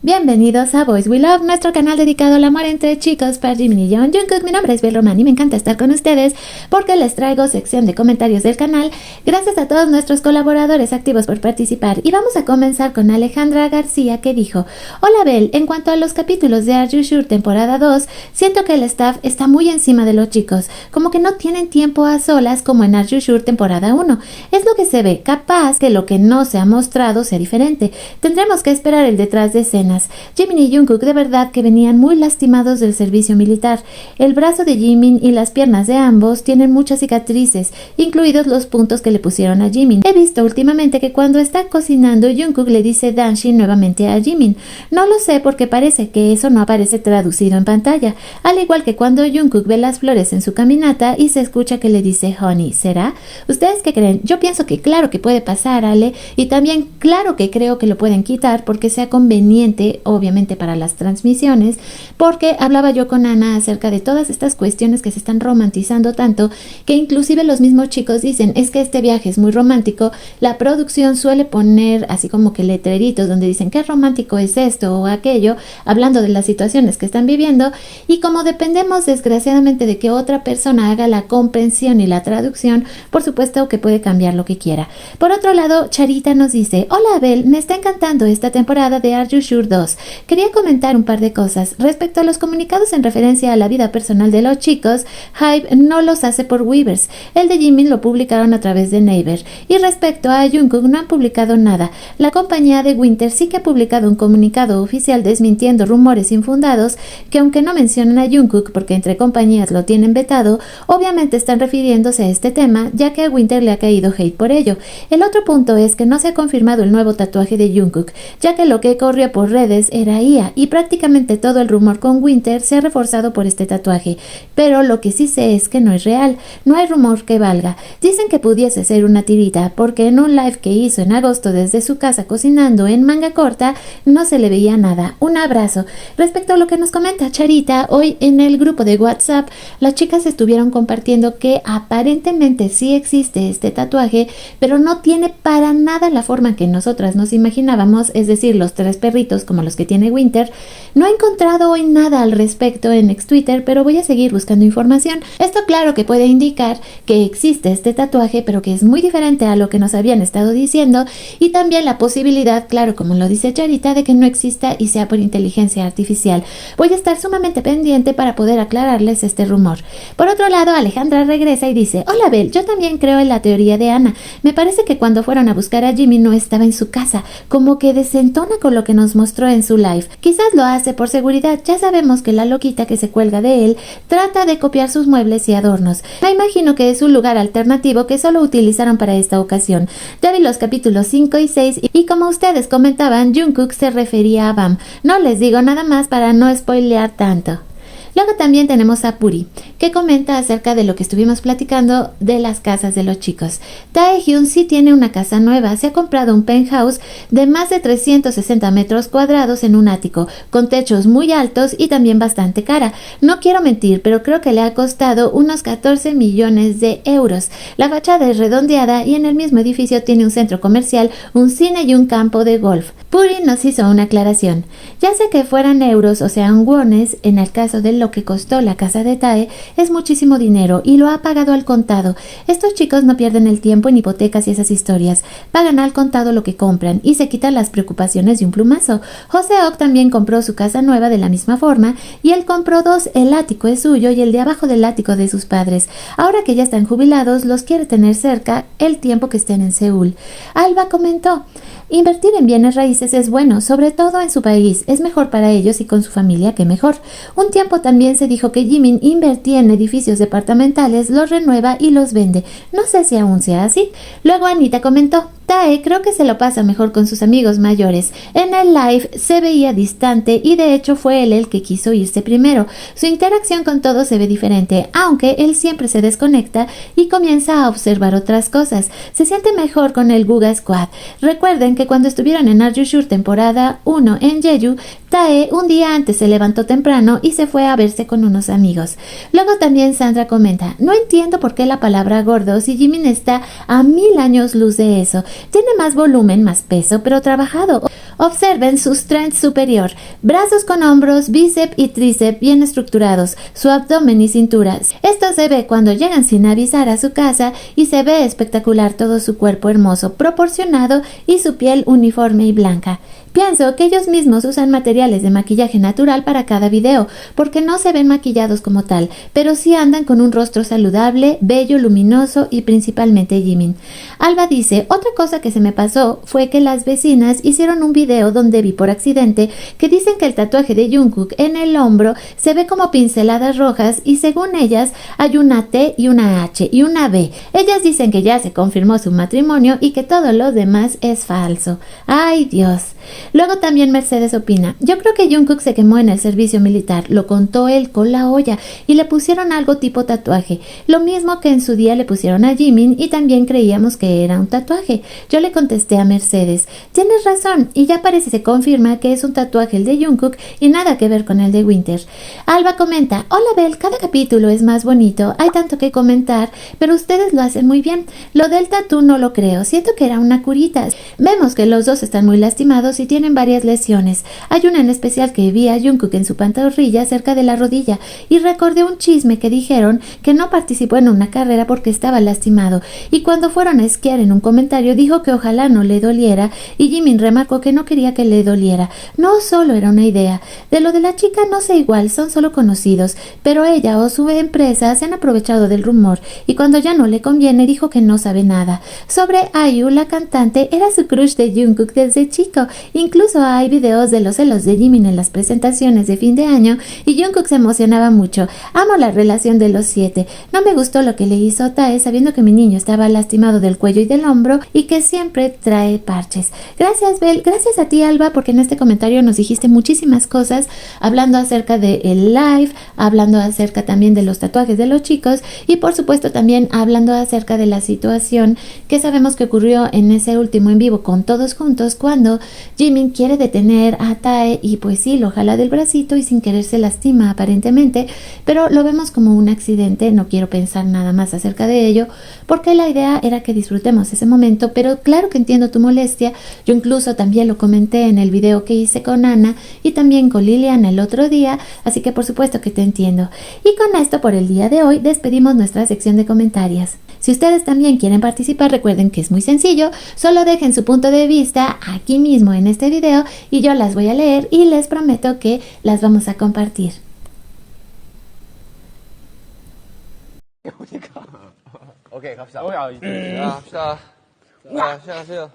Bienvenidos a Boys We Love, nuestro canal dedicado al amor entre chicos para Jimin y Yeon Jungkook. Mi nombre es Bel Román y me encanta estar con ustedes porque les traigo sección de comentarios del canal. Gracias a todos nuestros colaboradores activos por participar. Y vamos a comenzar con Alejandra García, que dijo: Hola Bel, en cuanto a los capítulos de Are You Sure temporada 2, siento que el staff está muy encima de los chicos, como que no tienen tiempo a solas como en Are You Sure temporada 1. Es lo que se ve, capaz que lo que no se ha mostrado sea diferente. Tendremos que esperar el detrás de escena. Jimin y Jungkook de verdad que venían muy lastimados del servicio militar. El brazo de Jimin y las piernas de ambos tienen muchas cicatrices, incluidos los puntos que le pusieron a Jimin. He visto últimamente que cuando está cocinando, Jungkook le dice Danshi nuevamente a Jimin. No lo sé porque parece que eso no aparece traducido en pantalla, al igual que cuando Jungkook ve las flores en su caminata y se escucha que le dice Honey. ¿Será? ¿Ustedes qué creen? Yo pienso que claro que puede pasar, Ale, y también claro que creo que lo pueden quitar porque sea conveniente, obviamente para las transmisiones, porque hablaba yo con Ana acerca de todas estas cuestiones que se están romantizando tanto, que inclusive los mismos chicos dicen, es que este viaje es muy romántico. La producción suele poner así como que letreritos donde dicen qué romántico es esto o aquello, hablando de las situaciones que están viviendo, y como dependemos desgraciadamente de que otra persona haga la comprensión y la traducción, por supuesto que puede cambiar lo que quiera. Por otro lado, Charita nos dice: Hola Abel, me está encantando esta temporada de Are You Sure 2. Quería comentar un par de cosas. Respecto a los comunicados en referencia a la vida personal de los chicos, Hybe no los hace por Weverse. El de Jimin lo publicaron a través de Naver. Y respecto a Jungkook, no han publicado nada. La compañía de Winter sí que ha publicado un comunicado oficial desmintiendo rumores infundados que, aunque no mencionan a Jungkook porque entre compañías lo tienen vetado, obviamente están refiriéndose a este tema, ya que a Winter le ha caído hate por ello. El otro punto es que no se ha confirmado el nuevo tatuaje de Jungkook, ya que lo que corrió por redes era IA y prácticamente todo el rumor con Winter se ha reforzado por este tatuaje, pero lo que sí sé es que no es real, no hay rumor que valga. Dicen que pudiese ser una tirita porque en un live que hizo en agosto desde su casa cocinando en manga corta no se le veía nada. Un abrazo. Respecto a lo que nos comenta Charita, hoy en el grupo de WhatsApp las chicas estuvieron compartiendo que aparentemente sí existe este tatuaje, pero no tiene para nada la forma que nosotras nos imaginábamos, es decir, los tres perritos como los que tiene Winter. No he encontrado hoy nada al respecto en ex Twitter, pero voy a seguir buscando información. Esto claro que puede indicar que existe este tatuaje, pero que es muy diferente a lo que nos habían estado diciendo, y también la posibilidad, claro, como lo dice Charita, de que no exista y sea por inteligencia artificial. Voy a estar sumamente pendiente para poder aclararles este rumor. Por otro lado, Alejandra regresa y dice: Hola Bel, yo también creo en la teoría de Ana. Me parece que cuando fueron a buscar a Jimmy no estaba en su casa, como que desentona con lo que nos mostró en su live. Quizás lo hace por seguridad. Ya sabemos que la loquita que se cuelga de él trata de copiar sus muebles y adornos. Me imagino que es un lugar alternativo que solo utilizaron para esta ocasión. Ya vi los capítulos 5 y 6 y como ustedes comentaban, Jungkook se refería a Bam. No les digo nada más para no spoilear tanto. Luego también tenemos a Puri, que comenta acerca de lo que estuvimos platicando de las casas de los chicos. Taehyun sí tiene una casa nueva, se ha comprado un penthouse de más de 360 metros cuadrados en un ático, con techos muy altos y también bastante cara. No quiero mentir, pero creo que le ha costado unos 14 millones de euros. La fachada es redondeada y en el mismo edificio tiene un centro comercial, un cine y un campo de golf. Puri nos hizo una aclaración. Ya sé que fueran euros o sean wones, en el caso de lo que costó la casa de Tae, es muchísimo dinero y lo ha pagado al contado. Estos chicos no pierden el tiempo en hipotecas y esas historias. Pagan al contado lo que compran y se quitan las preocupaciones de un plumazo. Joseok también compró su casa nueva de la misma forma y él compró dos, el ático es suyo y el de abajo del ático de sus padres. Ahora que ya están jubilados, los quiere tener cerca el tiempo que estén en Seúl. Alba comentó: invertir en bienes raíces es bueno, sobre todo en su país. Es mejor para ellos y con su familia que mejor. Un tiempo también se dijo que Jimin invertía en edificios departamentales, los renueva y los vende. No sé si aún sea así. Luego Anita comentó: Tae creo que se lo pasa mejor con sus amigos mayores. En el live se veía distante y de hecho fue él el que quiso irse primero. Su interacción con todos se ve diferente, aunque él siempre se desconecta y comienza a observar otras cosas. Se siente mejor con el Guga Squad. Recuerden que cuando estuvieron en Are You Sure temporada 1 en Jeju, Tae un día antes se levantó temprano y se fue a verse con unos amigos. Luego también Sandra comenta: no entiendo por qué la palabra gordo si Jimin está a 1000 años luz de eso. Tiene más volumen, más peso, pero trabajado. Observen su strength superior, brazos con hombros, bíceps y tríceps bien estructurados, su abdomen y cintura. Esto se ve cuando llegan sin avisar a su casa y se ve espectacular todo su cuerpo hermoso, proporcionado y su piel uniforme y blanca. Pienso que ellos mismos usan materiales de maquillaje natural para cada video, porque no se ven maquillados como tal, pero sí andan con un rostro saludable, bello, luminoso y principalmente Jimin. Alba dice, otra cosa que se me pasó fue que las vecinas hicieron un video donde vi por accidente que dicen que el tatuaje de Jungkook en el hombro se ve como pinceladas rojas y según ellas hay una T y una H y una B. Ellas dicen que ya se confirmó su matrimonio y que todo lo demás es falso. ¡Ay, Dios! Luego también Mercedes opina, yo creo que Jungkook se quemó en el servicio militar, lo contó él con la olla y le pusieron algo tipo tatuaje, lo mismo que en su día le pusieron a Jimin y también creíamos que era un tatuaje. Yo le contesté a Mercedes, tienes razón y ya parece se confirma que es un tatuaje el de Jungkook y nada que ver con el de Winter. Alba comenta, hola Bel, cada capítulo es más bonito, hay tanto que comentar, pero ustedes lo hacen muy bien. Lo del tatú no lo creo, siento que era una curita. Vemos que los dos están muy lastimados y tienen varias lesiones. Hay una en especial que vi a Jungkook en su pantorrilla cerca de la rodilla y recordé un chisme que dijeron que no participó en una carrera porque estaba lastimado y cuando fueron a esquiar en un comentario dijo que ojalá no le doliera y Jimin remarcó que no quería que le doliera. No solo era una idea. De lo de la chica no sé igual, son solo conocidos, pero ella o su empresa se han aprovechado del rumor y cuando ya no le conviene dijo que no sabe nada. Sobre IU, la cantante, era su crush de Jungkook desde chico. Incluso hay videos de los celos de Jimin en las presentaciones de fin de año y Jungkook se emocionaba mucho. Amo la relación de los 7. No me gustó lo que le hizo Tae sabiendo que mi niño estaba lastimado del cuello y del hombro y que siempre trae parches. Gracias Bel, gracias a ti Alba porque en este comentario nos dijiste muchísimas cosas hablando acerca del live, hablando acerca también de los tatuajes de los chicos y por supuesto también hablando acerca de la situación que sabemos que ocurrió en ese último en vivo con todos juntos cuando Jimin quiere detener a Tae y pues sí, lo jala del bracito y sin querer se lastima aparentemente, pero lo vemos como un accidente, no quiero pensar nada más acerca de ello, porque la idea era que disfrutemos ese momento, pero claro que entiendo tu molestia, yo incluso también lo comenté en el video que hice con Ana y también con Liliana el otro día, así que por supuesto que te entiendo. Y con esto por el día de hoy despedimos nuestra sección de comentarios. Si ustedes también quieren participar, recuerden que es muy sencillo, solo dejen su punto de vista aquí mismo en este video y yo las voy a leer y les prometo que las vamos a compartir. 오케이 갑시다. 합시다. 자, 시작하세요.